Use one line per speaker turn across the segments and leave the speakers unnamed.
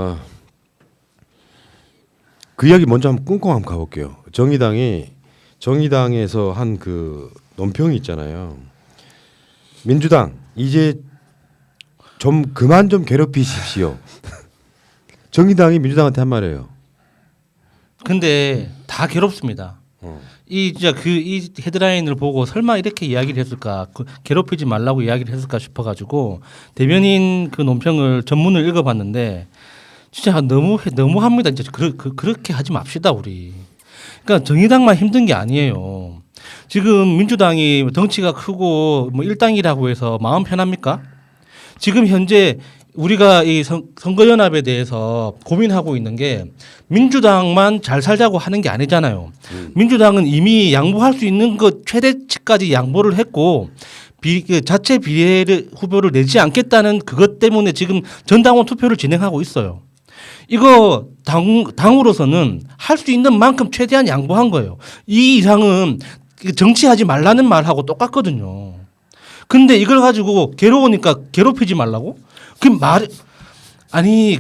아, 그 이야기 먼저 한번 꽁꽁 한번 가볼게요. 정의당에서 한 그 논평이 있잖아요. 민주당 이제 좀 그만 좀 괴롭히십시오. 정의당이 민주당한테 한 말이에요.
근데 다 괴롭습니다. 이 진짜 그 이 헤드라인을 보고 설마 이렇게 이야기를 했을까, 괴롭히지 말라고 이야기를 했을까 싶어가지고 대변인 그 논평을 전문을 읽어봤는데 진짜 너무합니다. 진짜 그렇게 하지 맙시다 우리. 그러니까 정의당만 힘든 게 아니에요. 지금 민주당이 덩치가 크고 뭐 일당이라고 해서 마음 편합니까? 지금 현재 우리가 이 선거연합에 대해서 고민하고 있는 게 민주당만 잘 살자고 하는 게 아니잖아요. 민주당은 이미 양보할 수 있는 것 최대치까지 양보를 했고 그 자체 비례 후보를 내지 않겠다는 그것 때문에 지금 전당원 투표를 진행하고 있어요. 이거 당으로서는 할 수 있는 만큼 최대한 양보한 거예요. 이 이상은 정치하지 말라는 말하고 똑같거든요. 근데 이걸 가지고 괴로우니까 괴롭히지 말라고? 그 말 아니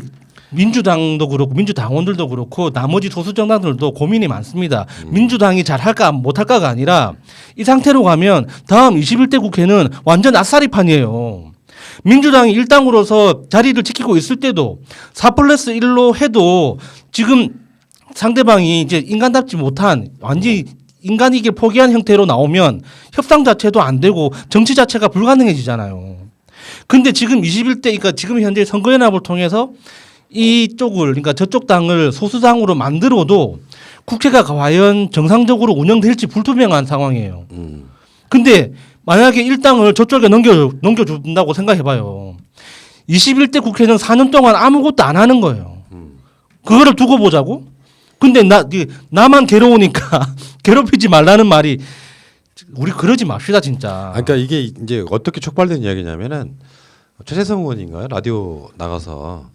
민주당도 그렇고 민주당원들도 그렇고 나머지 소수 정당들도 고민이 많습니다. 민주당이 잘할까 못할까가 아니라 이 상태로 가면 다음 21대 국회는 완전 아싸리판이에요. 민주당이 일당으로서 자리를 지키고 있을 때도 4+1로 해도 지금 상대방이 이제 인간답지 못한 완전히 인간이길 포기한 형태로 나오면 협상 자체도 안 되고 정치 자체가 불가능해지잖아요. 근데 지금 21대, 그러니까 지금 현재 선거연합을 통해서 이쪽을, 그러니까 저쪽 당을 소수당으로 만들어도 국회가 과연 정상적으로 운영될지 불투명한 상황이에요. 근데 만약에 일당을 저쪽에 넘겨준다고 생각해봐요. 21대 국회는 4년 동안 아무것도 안 하는 거예요. 그거를 두고 보자고? 근데 나만 괴로우니까 괴롭히지 말라는 말이, 우리 그러지 맙시다 진짜.
그러니까 이게 이제 어떻게 촉발된 이야기냐면은 최재성 의원인가요? 라디오 나가서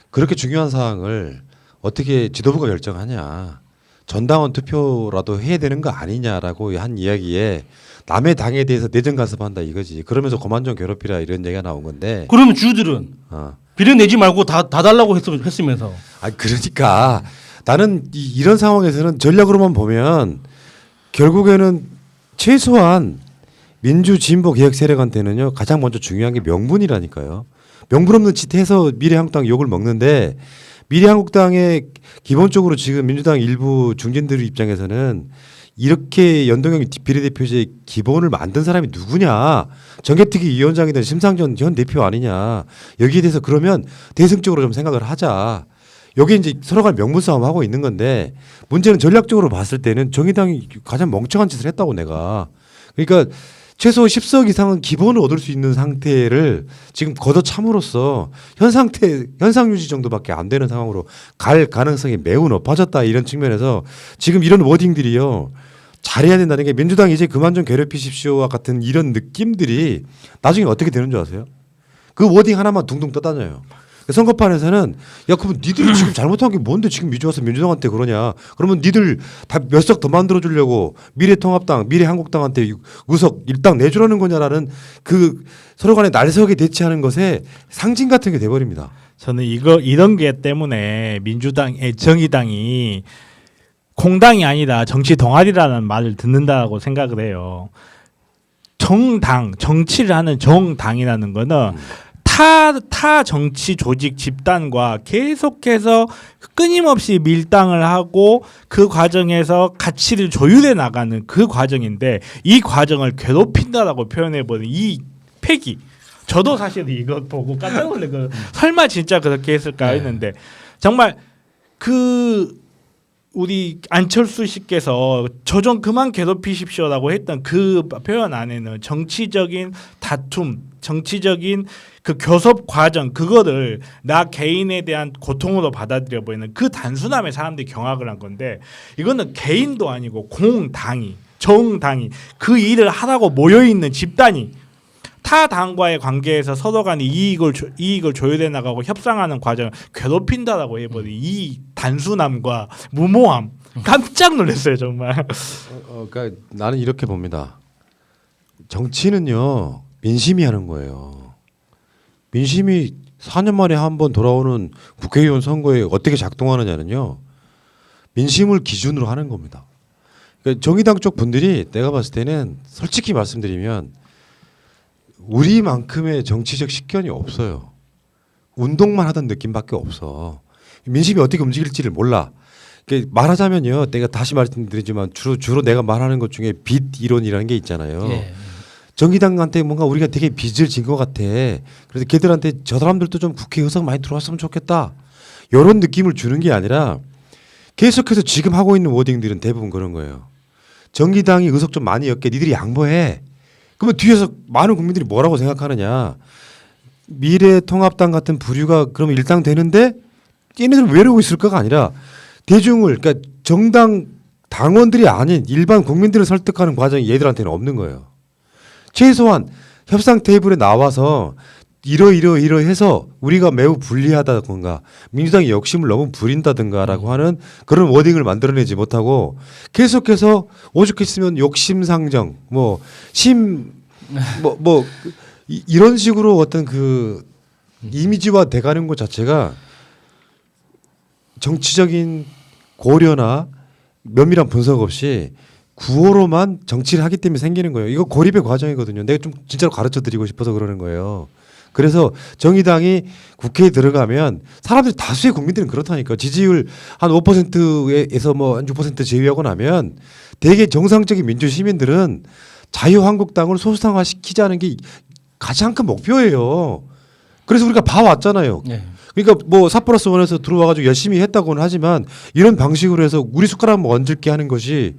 그렇게 중요한 사항을 어떻게 지도부가 결정하냐, 전당원 투표라도 해야 되는 거 아니냐라고 한 이야기에 남의 당에 대해서 내정 간섭한다 이거지. 그러면서 그만 좀 괴롭히라 이런 얘기가 나온 건데.
그러면 주들은 비례 내지 말고 다 달라고 했으면서.
그러니까 나는 이런 상황에서는 전략으로만 보면 결국에는 최소한 민주 진보 개혁 세력한테는요 가장 먼저 중요한 게 명분이라니까요. 명분 없는 짓 해서 미래한국당 욕을 먹는데, 미래한국당의 기본적으로 지금 민주당 일부 중진들 입장에서는 이렇게 연동형 비례대표제의 기본을 만든 사람이 누구냐, 정개특위 위원장이든 심상정 전 대표 아니냐, 여기에 대해서 그러면 대승적으로 좀 생각을 하자. 여기 이제 서로 간 명분 싸움 하고 있는 건데, 문제는 전략적으로 봤을 때는 정의당이 가장 멍청한 짓을 했다고 내가. 그러니까 최소 10석 이상은 기본을 얻을 수 있는 상태를 지금 걷어참으로써 현상 유지 정도밖에 안 되는 상황으로 갈 가능성이 매우 높아졌다, 이런 측면에서 지금 이런 워딩들이요 잘해야 된다는 게, 민주당 이제 그만 좀 괴롭히십시오와 같은 이런 느낌들이 나중에 어떻게 되는 줄 아세요? 그 워딩 하나만 둥둥 떠다녀요. 선거판에서는 야 그럼 니들이 지금 잘못한 게 뭔데 지금 이제 와서 민주당한테 그러냐, 그러면 니들 다 몇 석 더 만들어 주려고 미래통합당 미래한국당한테 의석 일당 내주라는 거냐라는 그 서로 간에 날석에 대치하는 것에 상징 같은 게 돼버립니다.
저는 이런 게 때문에 정의당이 공당이 아니라 정치 동아리라는 말을 듣는다고 생각을 해요. 정치를 하는 정당이라는 거는 타 정치 조직 집단과 계속해서 끊임없이 밀당을 하고 그 과정에서 가치를 조율해 나가는 그 과정인데, 이 과정을 괴롭힌다라고 표현해버린 이 패기, 저도 사실 이거 보고 깜짝 놀래고 설마 진짜 그렇게 했을까 했는데, 정말 우리 안철수 씨께서 저 좀 그만 괴롭히십시오라고 했던 그 표현 안에는 정치적인 다툼, 정치적인 그 교섭 과정, 그거를 나 개인에 대한 고통으로 받아들여 보이는 그 단순함에 사람들이 경악을 한 건데, 이거는 개인도 아니고 공당이, 정당이, 그 일을 하라고 모여있는 집단이 타 당과의 관계에서 서로 간의 이익을 조율해 나가고 협상하는 과정을 괴롭힌다라고 해버린 이 단순함과 무모함, 깜짝 놀랐어요 정말.
그러니까 나는 이렇게 봅니다. 정치는요 민심이 하는 거예요. 민심이 4년 만에 한 번 돌아오는 국회의원 선거에 어떻게 작동하느냐는요. 민심을 기준으로 하는 겁니다. 그러니까 정의당 쪽 분들이 내가 봤을 때는 솔직히 말씀드리면 우리만큼의 정치적 식견이 없어요. 운동만 하던 느낌밖에 없어. 민심이 어떻게 움직일지를 몰라. 그러니까 말하자면요. 내가 다시 말씀드리지만 주로 내가 말하는 것 중에 빚 이론이라는 게 있잖아요.
예.
정의당한테 뭔가 우리가 되게 빚을 진 것 같아. 그래서 걔들한테 저 사람들도 좀 국회 의석 많이 들어왔으면 좋겠다. 이런 느낌을 주는 게 아니라 계속해서 지금 하고 있는 워딩들은 대부분 그런 거예요. 정의당이 의석 좀 많이 얻게 니들이 양보해. 그러면 뒤에서 많은 국민들이 뭐라고 생각하느냐. 미래통합당 같은 부류가 그러면 일당되는데 얘네들은 왜 이러고 있을까가 아니라 대중을 그러니까 정당 당원들이 아닌 일반 국민들을 설득하는 과정이 얘들한테는 없는 거예요. 최소한 협상 테이블에 나와서 이러해서 우리가 매우 불리하다든가 민주당이 욕심을 너무 부린다든가라고 하는 그런 워딩을 만들어내지 못하고 계속해서 오죽했으면 욕심상정 이런 식으로 어떤 그 이미지화 돼가는 것 자체가 정치적인 고려나 면밀한 분석 없이 구호로만 정치를 하기 때문에 생기는 거예요. 이거 고립의 과정이거든요. 내가 좀 진짜로 가르쳐 드리고 싶어서 그러는 거예요. 그래서 정의당이 국회에 들어가면 사람들이 다수의 국민들은 그렇다니까. 지지율 한 5%에서 뭐 한 6% 제외하고 나면 되게 정상적인 민주 시민들은 자유한국당을 소수당화시키자는 게 가장 큰 목표예요. 그래서 우리가 봐왔잖아요.
예.
그러니까 뭐 4+1에서 들어와가지고 열심히 했다고는 하지만 이런 방식으로 해서 우리 숟가락 한번 얹을게 하는 것이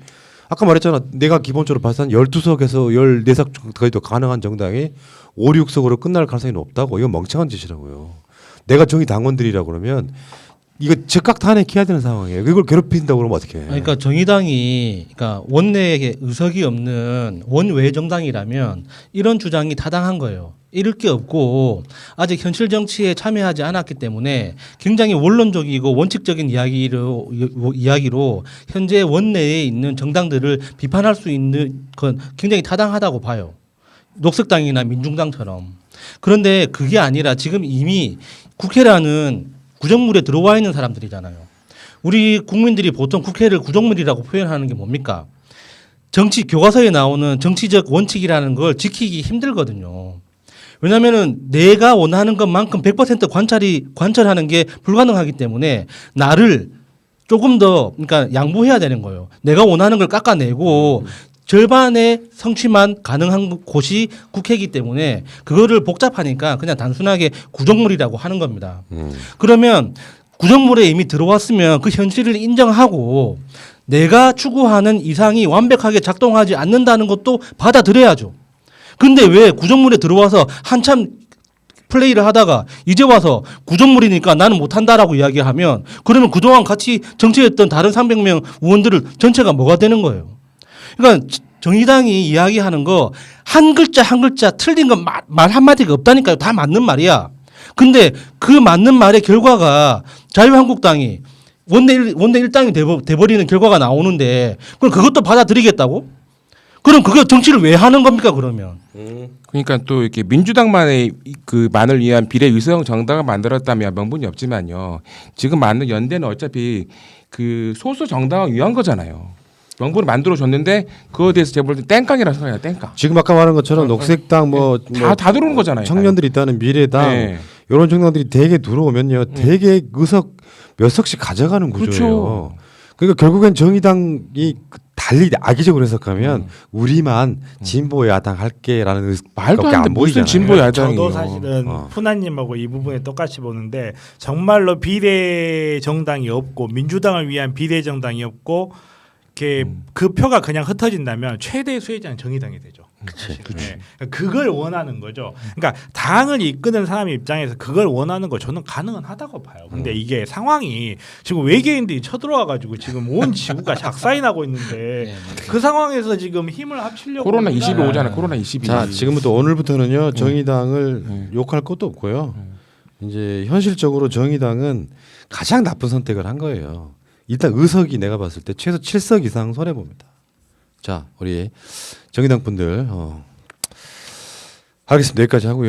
아까 말했잖아. 내가 기본적으로 봤을 때 12석에서 14석 정도까지도 가능한 정당이 5, 6석으로 끝날 가능성이 높다고. 이건 멍청한 짓이라고요. 내가 정의당원들이라고 그러면 이거 즉각 탄핵해야 되는 상황이에요. 이걸 괴롭힌다고 그러면 어떻게 해.
그러니까 정의당이 그러니까 원내에 의석이 없는 원외 정당이라면 이런 주장이 타당한 거예요. 잃을 게 없고 아직 현실 정치에 참여하지 않았기 때문에 굉장히 원론적이고 원칙적인 이야기로 현재 원내에 있는 정당들을 비판할 수 있는 건 굉장히 타당하다고 봐요. 녹색당이나 민중당처럼. 그런데 그게 아니라 지금 이미 국회라는 구정물에 들어와 있는 사람들이잖아요. 우리 국민들이 보통 국회를 구정물이라고 표현하는 게 뭡니까? 정치 교과서에 나오는 정치적 원칙이라는 걸 지키기 힘들거든요. 왜냐하면은 내가 원하는 것만큼 100% 관철하는 게 불가능하기 때문에 나를 조금 더 그러니까 양보해야 되는 거예요. 내가 원하는 걸 깎아내고 절반의 성취만 가능한 곳이 국회이기 때문에 그거를 복잡하니까 그냥 단순하게 구정물이라고 하는 겁니다. 그러면 구정물에 이미 들어왔으면 그 현실을 인정하고 내가 추구하는 이상이 완벽하게 작동하지 않는다는 것도 받아들여야죠. 근데 왜 구정물에 들어와서 한참 플레이를 하다가 이제 와서 구정물이니까 나는 못한다라고 이야기하면 그러면 그동안 같이 정치했던 다른 300명 의원들을 전체가 뭐가 되는 거예요. 그러니까 정의당이 이야기하는 거 한 글자 한 글자 틀린 건 말 한마디가 없다니까요. 다 맞는 말이야. 근데 그 맞는 말의 결과가 자유한국당이 원내 일당이 돼버리는 결과가 나오는데 그럼 그것도 받아들이겠다고? 그럼 그거 정치를 왜 하는 겁니까 그러면?
그러니까 또 이렇게 민주당만의 그 만을 위한 비례 의석 정당을 만들었다면 명분이 없지만요. 지금 만든 연대는 어차피 그 소수 정당을 위한 거잖아요. 명분을 만들어 줬는데 그거에 대해서 제가 볼 때 땡깡이라고 생각해요. 땡깡.
지금 아까 말한 것처럼 녹색당
다 들어오는 거잖아요.
청년들이 있다는 미래당
네.
이런 정당들이 대개 들어오면요. 대개 의석 몇 석씩 가져가는 구조예요.
그렇죠.
그러니까 결국엔 정의당이 달리 악의적으로 해석하면 우리만 진보 야당 할게라는
말도
의식밖에
안 돼.
안
무슨
보이잖아요.
진보 야당이요.
저도 사실은 푸나님하고 이 부분에 똑같이 보는데 정말로 비례 정당이 없고 민주당을 위한 비례 정당이 없고 이렇게 그 표가 그냥 흩어진다면 최대 수혜자는 정의당이 되죠. 네. 그걸 원하는 거죠. 그러니까 당을 이끄는 사람 입장에서 그걸 원하는 거 저는 가능은 하다고 봐요. 근데 이게 상황이 지금 외계인들이 쳐들어와가지고 지금 온 지구가 작사인하고 있는데 그 상황에서 지금 힘을 합치려고
코로나 20이
그러잖아요.
오잖아요. 코로나 20이.
자, 지금부터 오늘부터는요. 정의당을 욕할 것도 없고요. 이제 현실적으로 정의당은 가장 나쁜 선택을 한 거예요. 일단 의석이 내가 봤을 때 최소 7석 이상 손해 봅니다. 자, 우리 정의당 분들 알겠습니다. 여기까지 하고요.